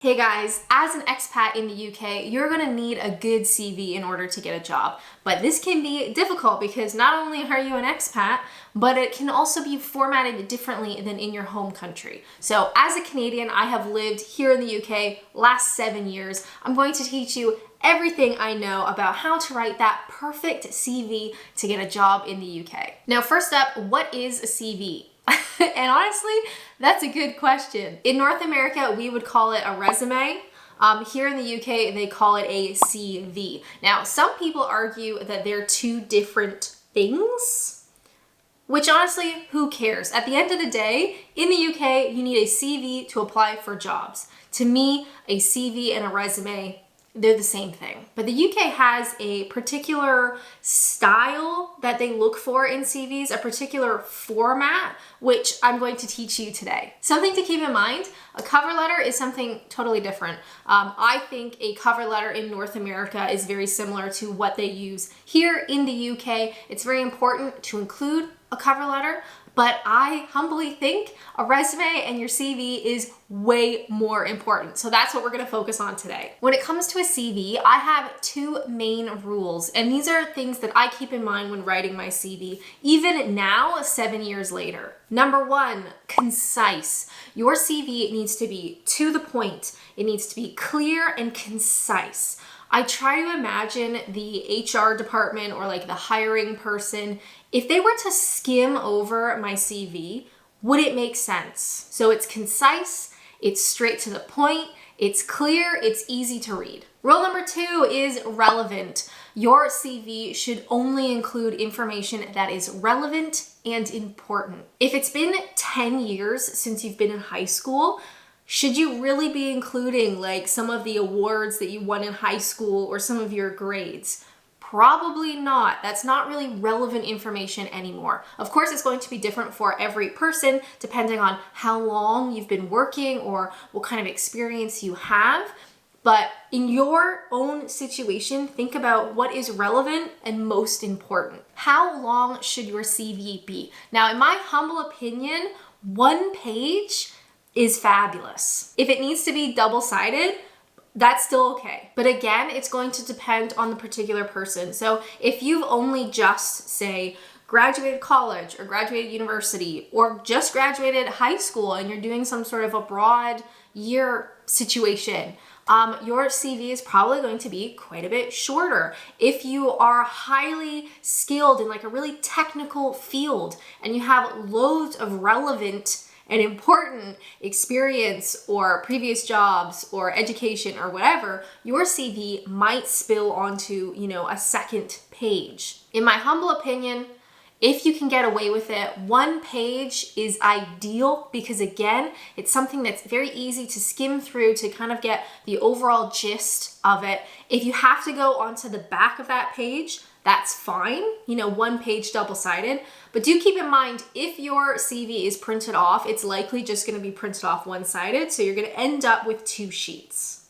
Hey guys, as an expat in the UK, you're gonna need a good CV in order to get a job. But this can be difficult because not only are you an expat, but it can also be formatted differently than in your home country. So as a Canadian, I have lived here in the UK last 7 years. I'm going to teach you everything I know about how to write that perfect CV to get a job in the UK. Now, first up, what is a CV? And honestly, that's a good question. In North America, we would call it a resume. Here in the UK, they call it a CV. Now, some people argue that they're two different things, which honestly, who cares? At the end of the day, in the UK, you need a CV to apply for jobs. To me, a CV and a resume, they're the same thing. But the UK has a particular style that they look for in CVs, a particular format, which I'm going to teach you today. Something to keep in mind, a cover letter is something totally different. I think a cover letter in North America is very similar to what they use here in the UK. It's very important to include a cover letter, but I humbly think a resume and your CV is way more important. So that's what we're gonna focus on today. When it comes to a CV, I have two main rules, and these are things that I keep in mind when writing my CV, even now, 7 years later. Number one, concise. Your CV needs to be to the point. It needs to be clear and concise. I try to imagine the HR department or like the hiring person, if they were to skim over my CV, would it make sense? So it's concise, it's straight to the point, it's clear, it's easy to read. Rule number two is relevant. Your CV should only include information that is relevant and important. If it's been 10 years since you've been in high school, should you really be including like some of the awards that you won in high school or some of your grades? Probably not. That's not really relevant information anymore. Of course, it's going to be different for every person depending on how long you've been working or what kind of experience you have. But in your own situation, think about what is relevant and most important. How long should your CV be? Now, in my humble opinion, 1 page is fabulous. If it needs to be double-sided, that's still okay. But again, it's going to depend on the particular person. So if you've only just, say, graduated college or graduated university or just graduated high school and you're doing some sort of a broad year situation, your CV is probably going to be quite a bit shorter. If you are highly skilled in like a really technical field and you have loads of relevant and important experience or previous jobs or education or whatever, your CV might spill onto, a second page. In my humble opinion, if you can get away with it, 1 page is ideal because again, it's something that's very easy to skim through to kind of get the overall gist of it. If you have to go onto the back of that page, that's fine, 1 page double-sided. But do keep in mind, if your CV is printed off, it's likely just gonna be printed off one-sided, so you're gonna end up with 2 sheets,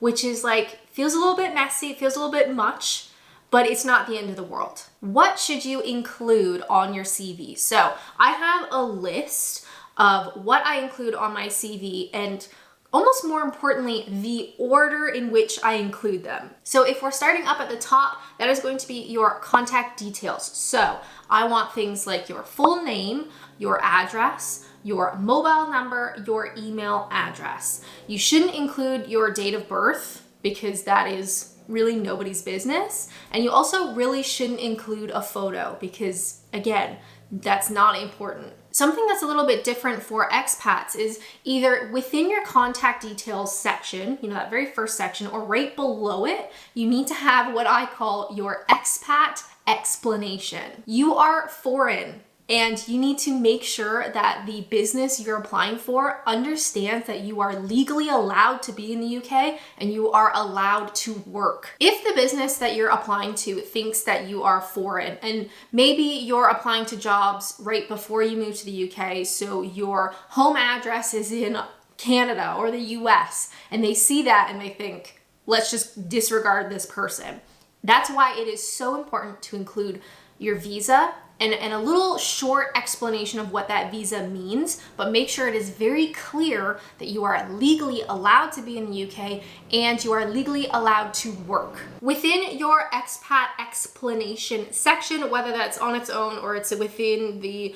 which is feels a little bit messy, it feels a little bit much, but it's not the end of the world. What should you include on your CV? So I have a list of what I include on my CV and almost more importantly, the order in which I include them. So if we're starting up at the top, that is going to be your contact details. So I want things like your full name, your address, your mobile number, your email address. You shouldn't include your date of birth because that is really nobody's business. And you also really shouldn't include a photo because again, that's not important. Something that's a little bit different for expats is either within your contact details section, that very first section, or right below it, you need to have what I call your expat explanation. You are foreign and you need to make sure that the business you're applying for understands that you are legally allowed to be in the UK and you are allowed to work. If the business that you're applying to thinks that you are foreign and maybe you're applying to jobs right before you move to the UK, so your home address is in Canada or the US, and they see that and they think, let's just disregard this person. That's why it is so important to include your visa and a little short explanation of what that visa means, but make sure it is very clear that you are legally allowed to be in the UK and you are legally allowed to work. Within your expat explanation section, whether that's on its own or it's within the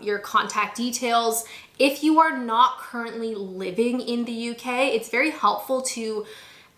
your contact details, if you are not currently living in the UK, it's very helpful to,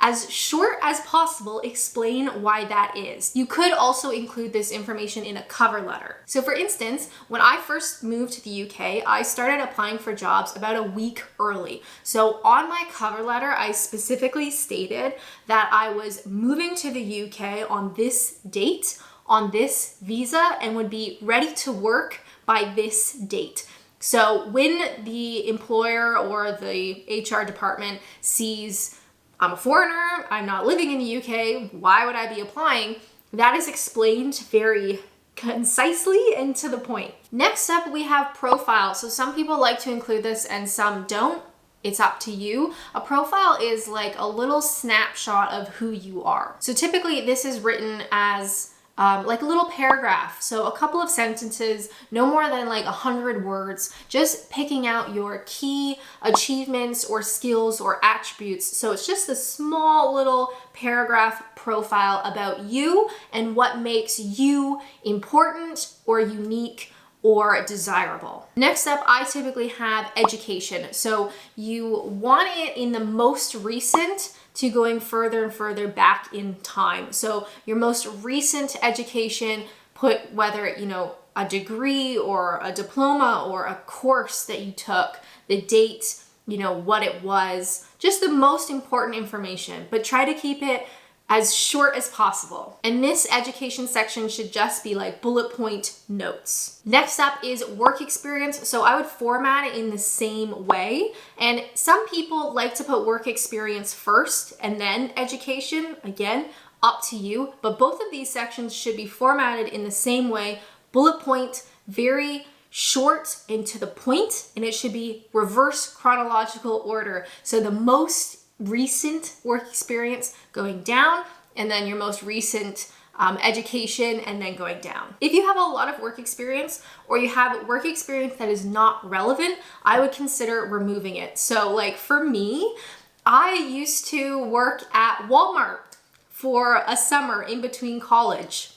as short as possible, explain why that is. You could also include this information in a cover letter. So for instance, when I first moved to the UK, I started applying for jobs about a week early. So on my cover letter, I specifically stated that I was moving to the UK on this date, on this visa, and would be ready to work by this date. So when the employer or the HR department sees I'm a foreigner, I'm not living in the UK, why would I be applying? That is explained very concisely and to the point. Next up, we have profile. So some people like to include this and some don't. It's up to you. A profile is like a little snapshot of who you are. So typically this is written as like a little paragraph. So a couple of sentences, no more than like 100 words, just picking out your key achievements or skills or attributes. So it's just a small little paragraph profile about you and what makes you important or unique or desirable. Next up, I typically have education. So you want it in the most recent to going further and further back in time. So your most recent education, put whether, a degree or a diploma or a course that you took, the date, what it was, just the most important information, but try to keep it as short as possible. And this education section should just be like bullet point notes. Next up is work experience. So I would format it in the same way. And some people like to put work experience first and then education. Again, up to you. But both of these sections should be formatted in the same way. Bullet point, very short and to the point, and it should be reverse chronological order. So the most recent work experience going down, and then your most recent education, and then going down. If you have a lot of work experience or you have work experience that is not relevant, I would consider removing it. So like for me, I used to work at Walmart for a summer in between college.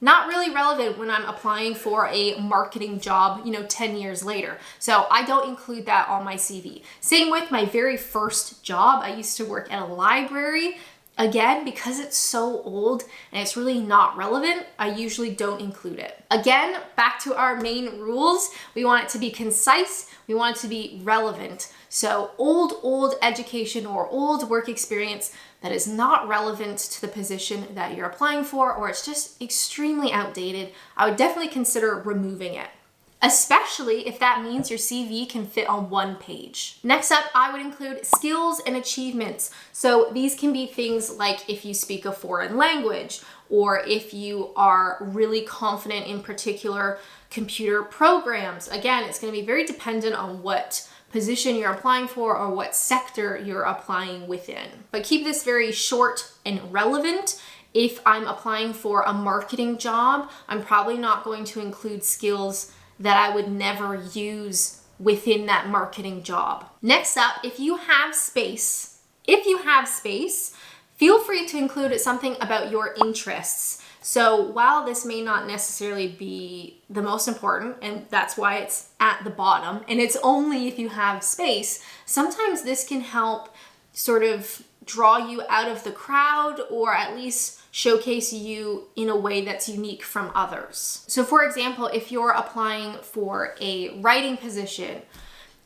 Not really relevant when I'm applying for a marketing job, 10 years later. So I don't include that on my CV. Same with my very first job. I used to work at a library. Again, because it's so old and it's really not relevant, I usually don't include it. Again, back to our main rules. We want it to be concise. We want it to be relevant. So old education or old work experience that is not relevant to the position that you're applying for, or it's just extremely outdated, I would definitely consider removing it, especially if that means your CV can fit on one page. Next up, I would include skills and achievements. So these can be things like if you speak a foreign language, or if you are really confident in particular computer programs. Again, it's going to be very dependent on what position you're applying for or what sector you're applying within. But keep this very short and relevant. If I'm applying for a marketing job, I'm probably not going to include skills that I would never use within that marketing job. Next up, if you have space, feel free to include something about your interests. So while this may not necessarily be the most important, and that's why it's at the bottom, and it's only if you have space, sometimes this can help sort of draw you out of the crowd, or at least showcase you in a way that's unique from others. So for example, if you're applying for a writing position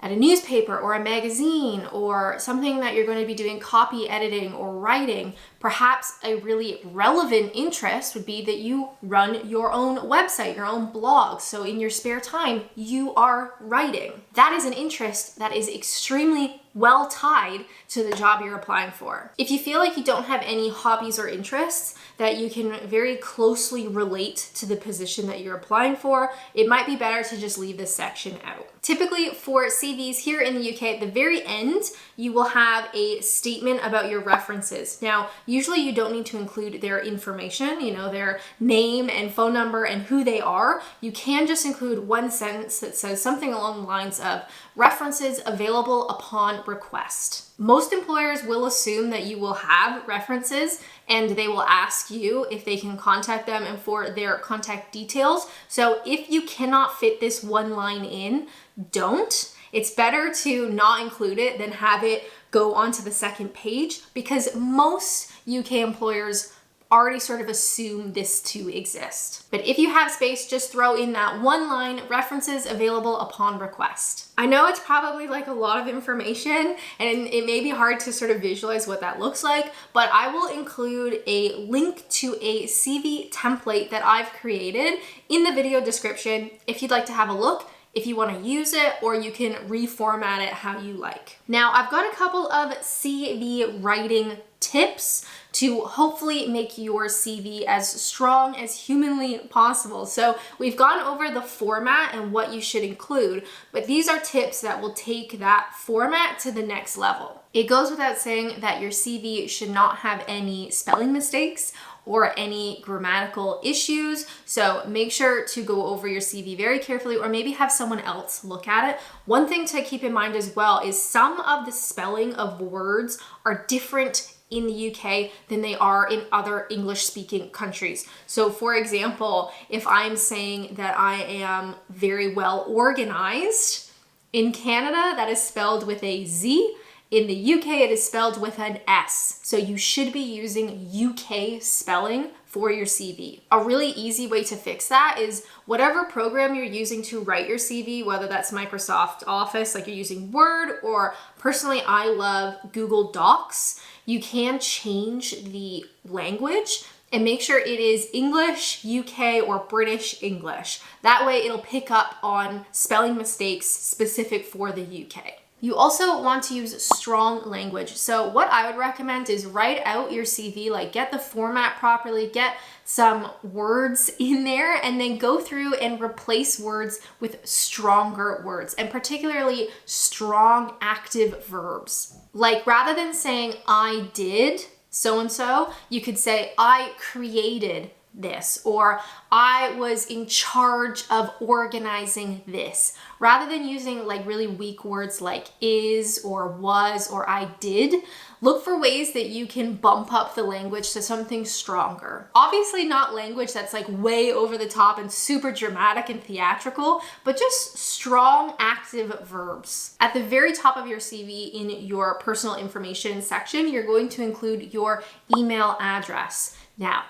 at a newspaper or a magazine, or something that you're going to be doing copy editing or writing, perhaps a really relevant interest would be that you run your own website, your own blog. So in your spare time, you are writing. That is an interest that is extremely well tied to the job you're applying for. If you feel like you don't have any hobbies or interests that you can very closely relate to the position that you're applying for, it might be better to just leave this section out. Typically for CVs here in the UK, at the very end, you will have a statement about your references. Now, usually you don't need to include their information, their name and phone number and who they are. You can just include one sentence that says something along the lines of references available upon request. Most employers will assume that you will have references and they will ask you if they can contact them and for their contact details. So if you cannot fit this one line in, don't. It's better to not include it than have it go onto the second page, because most UK employers already sort of assume this to exist. But if you have space, just throw in that one line, references available upon request. I know it's probably like a lot of information and it may be hard to sort of visualize what that looks like, but I will include a link to a CV template that I've created in the video description if you'd like to have a look, if you want to use it, or you can reformat it how you like. Now, I've got a couple of CV writing tips to hopefully make your CV as strong as humanly possible. So we've gone over the format and what you should include, but these are tips that will take that format to the next level. It goes without saying that your CV should not have any spelling mistakes or any grammatical issues. So make sure to go over your CV very carefully, or maybe have someone else look at it. One thing to keep in mind as well is some of the spelling of words are different in the UK than they are in other English-speaking countries. So for example, if I'm saying that I am very well organized, in Canada that is spelled with a Z. In the UK, it is spelled with an S. So you should be using UK spelling for your CV. A really easy way to fix that is whatever program you're using to write your CV, whether that's Microsoft Office, like you're using Word, or personally, I love Google Docs. You can change the language and make sure it is English, UK, or British English. That way it'll pick up on spelling mistakes specific for the UK. You also want to use strong language. So what I would recommend is write out your CV, like get the format properly, get some words in there, and then go through and replace words with stronger words, and particularly strong active verbs. Like rather than saying I did so-and-so, you could say I created this, or I was in charge of organizing this, rather than using like really weak words like is or was or I did. Look for ways that you can bump up the language to something stronger. Obviously not language that's like way over the top and super dramatic and theatrical, but just strong active verbs. At the very top of your CV in your personal information section, you're going to include your email address. Now,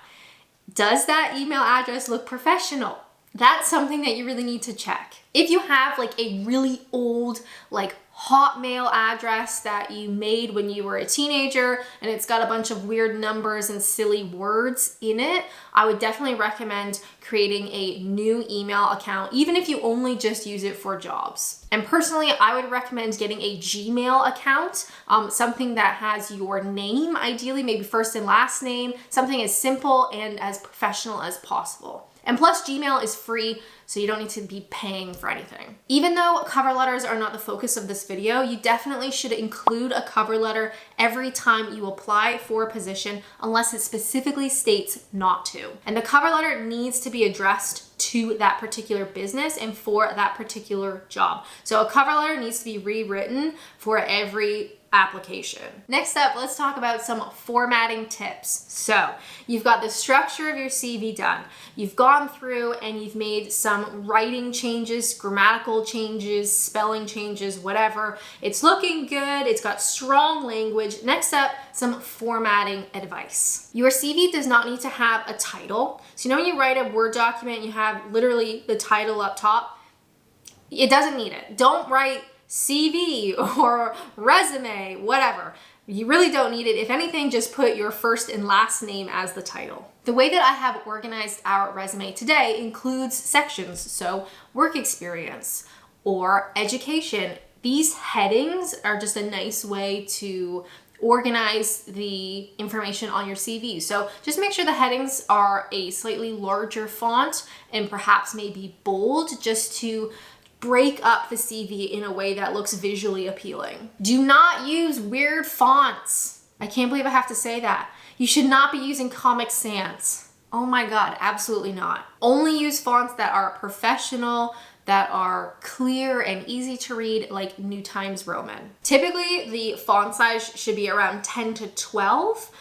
does that email address look professional? That's something that you really need to check. If you have like a really old, like Hotmail address that you made when you were a teenager and it's got a bunch of weird numbers and silly words in it, I would definitely recommend creating a new email account, even if you only just use it for jobs. And personally, I would recommend getting a Gmail account, something that has your name, ideally, maybe first and last name, something as simple and as professional as possible. And plus, Gmail is free, so you don't need to be paying for anything. Even though cover letters are not the focus of this video, you definitely should include a cover letter every time you apply for a position, unless it specifically states not to. And the cover letter needs to be addressed to that particular business and for that particular job. So a cover letter needs to be rewritten for every application. Next up, let's talk about some formatting tips. So you've got the structure of your CV done. You've gone through and you've made some writing changes, grammatical changes, spelling changes, whatever. It's looking good. It's got strong language. Next up, some formatting advice. Your CV does not need to have a title. So when you write a Word document, you have literally the title up top. It doesn't need it. Don't write CV or resume, whatever. You really don't need it. If anything, just put your first and last name as the title. The way that I have organized our resume today includes sections. So work experience or education, These headings are just a nice way to organize the information on your CV. So just make sure the headings are a slightly larger font and perhaps maybe bold, just to break up the CV in a way that looks visually appealing. Do not use weird fonts. I can't believe I have to say that. You should not be using Comic Sans. Oh my God, absolutely not. Only use fonts that are professional, that are clear and easy to read, like New Times Roman. Typically, the font size should be around 10 to 12.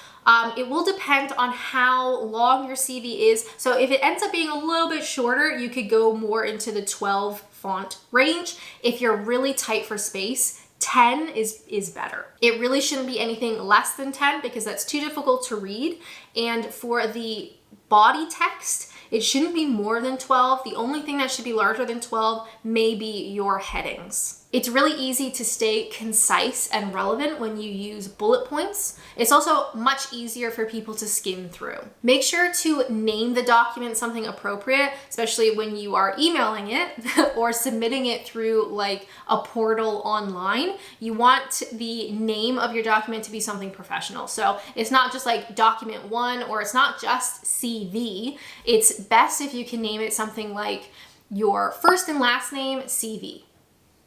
It will depend on how long your CV is. So if it ends up being a little bit shorter, you could go more into the 12 font range. If you're really tight for space, 10 is better. It really shouldn't be anything less than 10 because that's too difficult to read. And for the body text, it shouldn't be more than 12. The only thing that should be larger than 12 may be your headings. It's really easy to stay concise and relevant when you use bullet points. It's also much easier for people to skim through. Make sure to name the document something appropriate, especially when you are emailing it or submitting it through like a portal online. You want the name of your document to be something professional. So it's not just like document 1, or it's not just CV. It's best if you can name it something like your first and last name CV.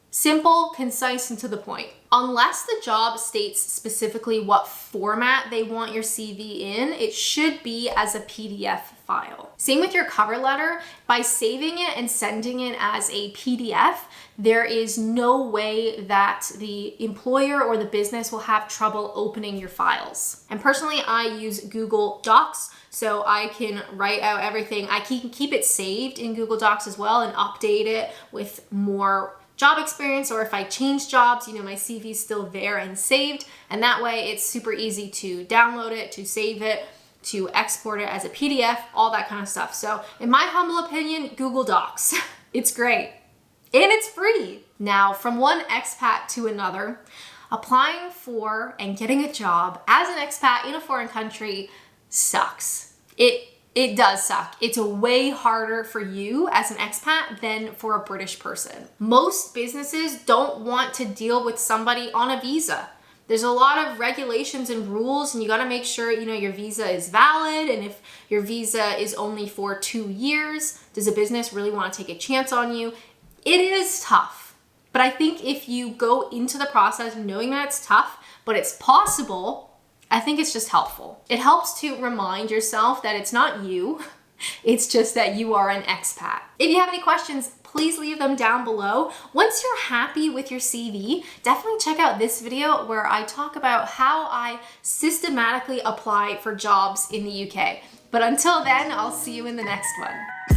Simple, concise, and to the point. Unless the job states specifically what format they want your CV in, it should be as a PDF file. Same with your cover letter. By saving it and sending it as a PDF, there is no way that the employer or the business will have trouble opening your files. And personally, I use Google Docs, so I can write out everything. I can keep it saved in Google Docs as well and update it with more job experience, or if I change jobs, my CV is still there and saved. And that way it's super easy to download it, to save it, to export it as a PDF, all that kind of stuff. So in my humble opinion, Google Docs, it's great. And it's free. Now, from one expat to another, applying for and getting a job as an expat in a foreign country sucks. It does suck. It's way harder for you as an expat than for a British person. Most businesses don't want to deal with somebody on a visa. There's a lot of regulations and rules, and you gotta make sure your visa is valid. And if your visa is only for 2 years, does a business really want to take a chance on you? It is tough. But I think if you go into the process knowing that it's tough, but it's possible, I think it's just helpful. It helps to remind yourself that it's not you, it's just that you are an expat. If you have any questions, please leave them down below. Once you're happy with your CV, definitely check out this video where I talk about how I systematically apply for jobs in the UK. But until then, I'll see you in the next one.